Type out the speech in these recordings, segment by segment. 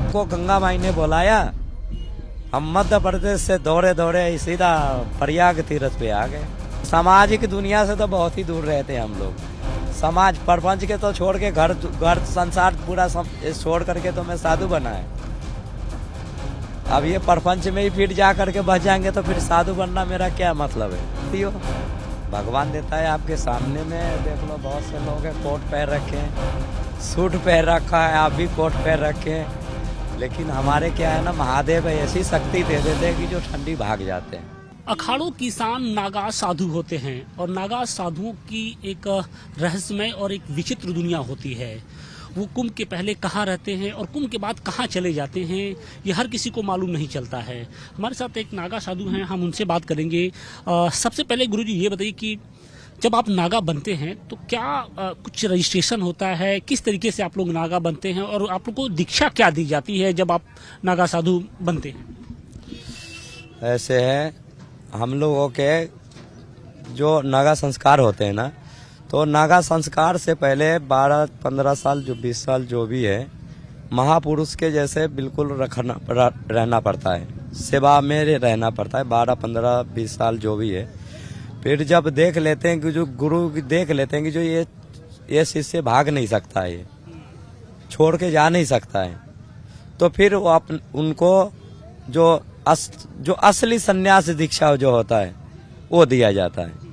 हमको गंगा माई ने बुलाया, हम मध्य प्रदेश से दौड़े दौड़े सीधा प्रयाग तीर्थ पे आ गए। सामाजिक दुनिया से तो बहुत ही दूर रहते हैं हम लोग। समाज प्रपंच के तो छोड़ के घर संसार पूरा छोड़ करके तो मैं साधु बना है। अब ये प्रपंच में ही फिर जा करके बच जाएंगे तो फिर साधु बनना मेरा क्या मतलब है। भगवान देता है आपके सामने में, देख लो बहुत से लोग हैं कोट पहन रखे हैं, सूट पहन रखा है, आप भी कोट पहन रखे हैं, लेकिन हमारे क्या है ना, महादेव ऐसी शक्ति दे देते हैं कि जो ठंडी भाग जाते हैं। अखाड़ों की शान नागा साधु होते हैं और नागा साधुओं की एक रहस्यमय और एक विचित्र दुनिया होती है। वो कुंभ के पहले कहाँ रहते हैं और कुंभ के बाद कहाँ चले जाते हैं, ये हर किसी को मालूम नहीं चलता है। हमारे साथ एक नागा साधु हैं, हम उनसे बात करेंगे। सबसे पहले गुरुजी ये बताइए कि जब आप नागा बनते हैं तो क्या कुछ रजिस्ट्रेशन होता है, किस तरीके से आप लोग नागा बनते हैं और आप लोग को दीक्षा क्या दी जाती है जब आप नागा साधु बनते हैं? ऐसे है, हम लोगों के जो नागा संस्कार होते हैं ना, तो नागा संस्कार से पहले 12-15 साल जो 20 साल जो भी है, महापुरुष के जैसे बिल्कुल रहना पड़ता है, सेवा में रहना पड़ता है 12-15-20 साल जो भी है। फिर जब देख लेते हैं कि जो गुरु देख लेते हैं कि जो ये शिष्य भाग नहीं सकता है, ये छोड़ के जा नहीं सकता है, तो फिर वो उनको जो असली सन्यास दीक्षा जो होता है वो दिया जाता है।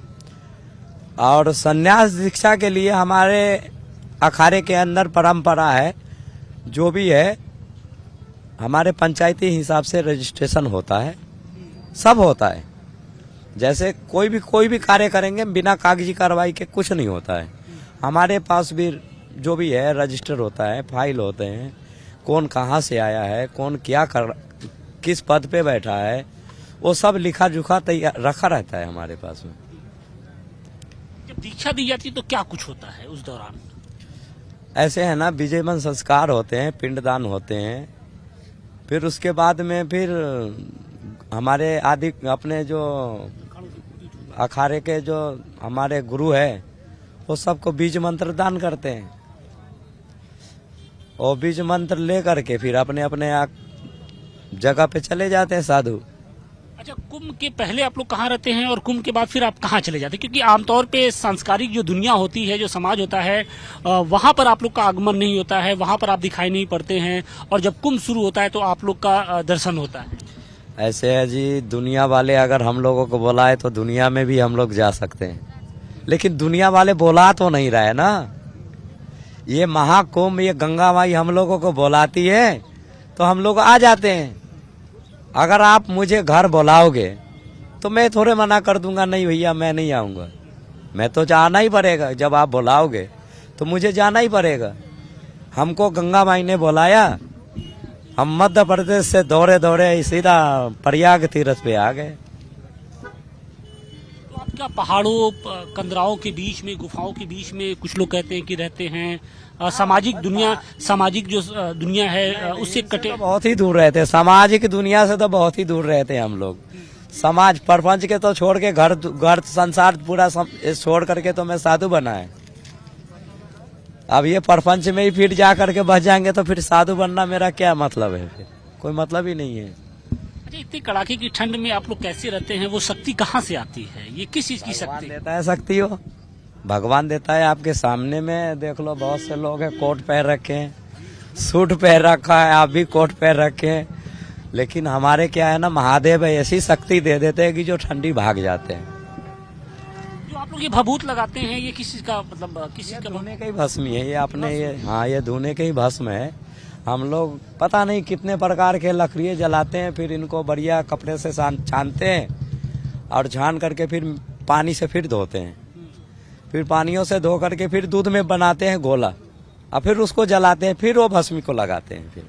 और सन्यास दीक्षा के लिए हमारे अखाड़े के अंदर परंपरा है, जो भी है हमारे पंचायती हिसाब से रजिस्ट्रेशन होता है, सब होता है। जैसे कोई भी कार्य करेंगे बिना कागजी कार्रवाई के कुछ नहीं होता है। हमारे पास भी जो भी है रजिस्टर होता है, फाइल होते हैं, कौन कहाँ से आया है, कौन क्या किस पद पे बैठा है, वो सब लिखा जुखा तैयार रखा रहता है हमारे पास में। जब दीक्षा दी जाती है तो क्या कुछ होता है उस दौरान? ऐसे है ना, विजयमन संस्कार होते हैं, पिंडदान होते हैं, फिर उसके बाद में फिर हमारे आदि अपने जो अखाड़े के जो हमारे गुरु है वो सबको बीज मंत्र दान करते हैं, और बीज मंत्र ले करके फिर अपने अपने जगह पे चले जाते हैं साधु। अच्छा, कुंभ के पहले आप लोग कहाँ रहते हैं और कुंभ के बाद फिर आप कहाँ चले जाते हैं? क्योंकि आमतौर पे सांस्कारिक जो दुनिया होती है, जो समाज होता है, वहाँ पर आप लोग का आगमन नहीं होता है, वहाँ पर आप दिखाई नहीं पड़ते हैं, और जब कुंभ शुरू होता है तो आप लोग का दर्शन होता है। ऐसे है जी, दुनिया वाले अगर हम लोगों को बुलाए तो दुनिया में भी हम लोग जा सकते हैं, लेकिन दुनिया वाले बुला तो नहीं रहे ना। ये महाकुंभ, ये गंगा माई हम लोगों को बुलाती है तो हम लोग आ जाते हैं। अगर आप मुझे घर बुलाओगे तो मैं थोड़े मना कर दूंगा, नहीं भैया मैं नहीं आऊंगा, मैं तो जाना ही पड़ेगा। जब आप बुलाओगे तो मुझे जाना ही पड़ेगा। हमको गंगा माई ने बुलाया, हम मध्य प्रदेश से दौड़े दौड़े सीधा प्रयाग तीर्थ पे आ गए। तो आप क्या पहाड़ों कंदराओं के बीच में, गुफाओं के बीच में, कुछ लोग कहते हैं कि रहते हैं, सामाजिक जो दुनिया है उससे कटे, तो बहुत ही दूर रहते हैं। सामाजिक दुनिया से तो बहुत ही दूर रहते हैं हम लोग। समाज प्रपंच के तो छोड़ के घर संसार पूरा छोड़ करके तो मैं साधु बना है। अब ये प्रपंच में ही फिर जा करके बच जाएंगे तो फिर साधु बनना मेरा क्या मतलब है, फिर कोई मतलब ही नहीं है। अच्छा, इतनी कड़ाके की ठंड में आप लोग कैसे रहते हैं? वो शक्ति कहाँ से आती है? ये किस चीज की शक्ति देता है? शक्ति हो भगवान देता है आपके सामने में, देख लो बहुत से लोग हैं कोट पहन रखे हैं, सूट पहन रखा है, आप भी कोट पहन रखे हैं, लेकिन हमारे क्या है ना, महादेव ऐसी शक्ति दे देते हैं कि जो ठंडी भाग जाते हैं। जो आप लोग ये भभूत लगाते हैं, ये किस चीज का मतलब, किस चीज का? धोने का ही भस्म है ये अपने, ये हाँ ये धोने का ही भस्म है। हम लोग पता नहीं कितने प्रकार के लकड़ियाँ जलाते हैं, फिर इनको बढ़िया कपड़े से छानते हैं और छान करके फिर पानी से फिर धोते हैं, फिर पानियों से धो करके फिर दूध में बनाते हैं गोला, और फिर उसको जलाते हैं, फिर वो भस्मी को लगाते हैं। फिर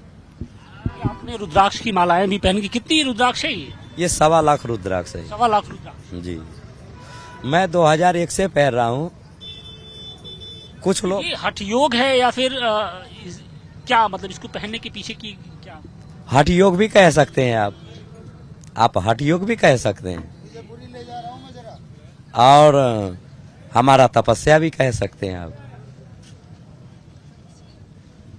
आपने रुद्राक्ष की मालाएं भी पहन की, कितनी रुद्राक्ष है ये 1.25 लाख रुद्राक्ष है। 1.25 लाख रुद्राक्ष जी, मैं 2001 से पहन रहा हूँ। कुछ लोग ये हठ योग है या फिर क्या मतलब, इसको पहनने के पीछे की क्या? हठ योग भी कह सकते हैं आप हठ योग भी कह सकते हैं, और हमारा तपस्या भी कह सकते हैं आप।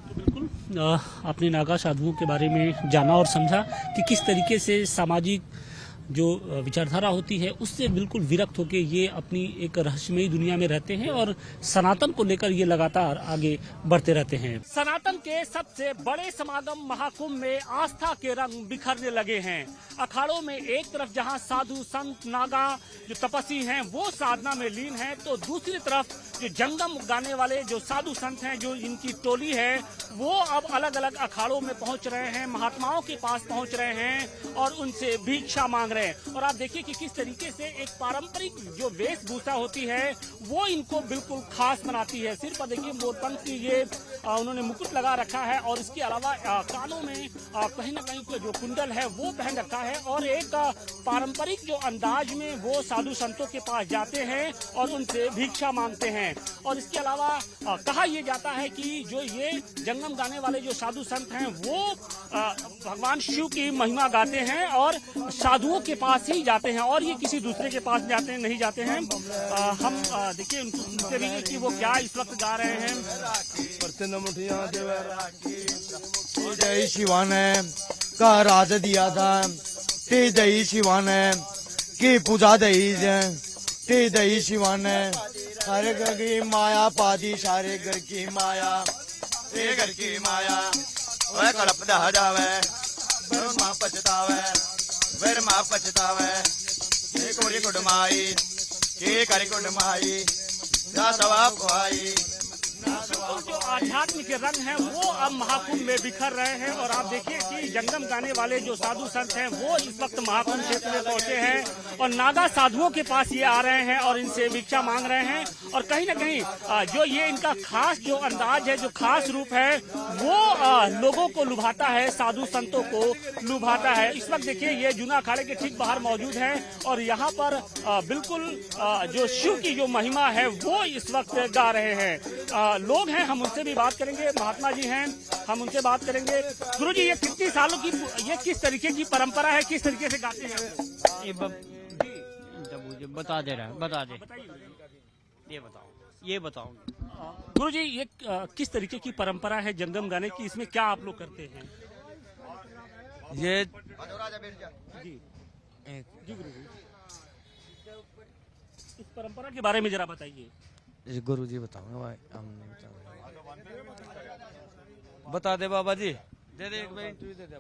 तो बिल्कुल आपने नागा साधुओं के बारे में जाना और समझा कि किस तरीके से सामाजिक जो विचारधारा होती है उससे बिल्कुल विरक्त होकर ये अपनी एक रहस्यमयी दुनिया में रहते हैं और सनातन को लेकर ये लगातार आगे बढ़ते रहते हैं। सनातन के सबसे बड़े समागम महाकुंभ में आस्था के रंग बिखरने लगे हैं। अखाड़ों में एक तरफ जहां साधु संत नागा जो तपस्वी हैं वो साधना में लीन हैं, तो दूसरी तरफ जो जंगम गाने वाले जो साधु संत हैं, जो इनकी टोली है, वो अब अलग अलग अखाड़ों में पहुंच रहे हैं, महात्माओं के पास पहुंच रहे हैं और उनसे भिक्षा मांग रहे हैं। और आप देखिए कि किस तरीके से एक पारंपरिक जो वेशभूषा होती है वो इनको बिल्कुल खास बनाती है। सिर पर देखिए मोरपंख की ये उन्होंने मुकुट लगा रखा है और इसके अलावा कानों में कहीं ना कहीं जो कुंडल है वो पहन रखा है और एक पारंपरिक जो अंदाज में वो साधु संतों के पास जाते हैं और उनसे भिक्षा मांगते हैं। और इसके अलावा कहा यह जाता है कि जो ये जंगम गाने वाले जो साधु संत हैं वो भगवान शिव की महिमा गाते हैं और साधुओं के पास ही जाते हैं और ये किसी दूसरे के पास नहीं जाते हैं। हम देखिए उनको सुनते भी कि वो क्या इस वक्त गा रहे हैं। जय शिवान का राज दिया था ते दही शिवान की पूजा दही ते दही शिवान सारे घर की माया पादी सारे घर की माया ते घर की माया वह कड़प दह जावे फिर माँ पछतावे फिर माँ पछतावे के कोरी कुडमाई के करी कुडमाई ना सवा खुआई। और जो आध्यात्मिक रंग हैं वो अब महाकुंभ में बिखर रहे हैं और आप देखिए कि जंगम गाने वाले जो साधु संत हैं वो इस वक्त महाकुंभ क्षेत्र में पहुंचे हैं और नागा साधुओं के पास ये आ रहे हैं और इनसे भिक्षा मांग रहे हैं। और कहीं ना कहीं जो ये इनका खास जो अंदाज है, जो खास रूप है वो लोगों को लुभाता है, साधु संतों को लुभाता है। इस वक्त देखिए ये जूना अखाड़े के ठीक बाहर मौजूद है और यहाँ पर बिल्कुल जो शिव की जो महिमा है वो इस वक्त गा रहे हैं। लोग हैं, हम उनसे भी बात करेंगे। महात्मा जी हैं, हम उनसे बात करेंगे। गुरु जी, ये कितनी सालों की, ये किस तरीके की परंपरा है, किस तरीके से गाते हैं? ये बता दे रहा है, बता दे, ये बताओ। गुरु जी, ये किस तरीके की परंपरा है जंगम गाने की, इसमें क्या आप लोग करते हैं? ये जी जी गुरु जी, इस परंपरा के बारे में जरा बताइए। गुरु जी बताओ भाई, हम नहीं बता दे बाबा जी, दे दे एक बार इंटरव्यू दे दे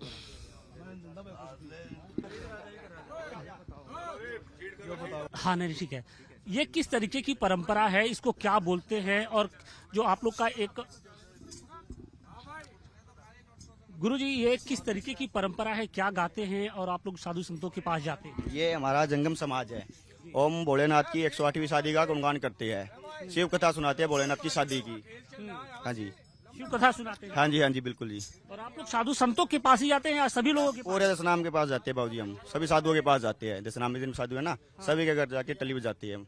हाँ नहीं ठीक है। ये किस तरीके की परंपरा है, इसको क्या बोलते हैं और जो आप लोग का एक गुरु जी, ये किस तरीके की परंपरा है, क्या गाते हैं और आप लोग साधु संतों के पास जाते हैं? ये हमारा जंगम समाज है। ओम भोलेनाथ की 108वीं शादी का गुणगान करते हैं, शिव कथा सुनाते हैं भोलेनाथ की शादी की। हाँ जी, शिव कथा सुनाते हैं। हाँ जी बिल्कुल जी। और आप लोग साधु संतों के पास ही जाते हैं या सभी लोगों के पास? पूरे दशनाम के पास जाते हैं बाबूजी, हम सभी साधुओं के पास जाते हैं। दशनाम में दिन साधु है ना, सभी के घर जाके टली बजाते हैं हम।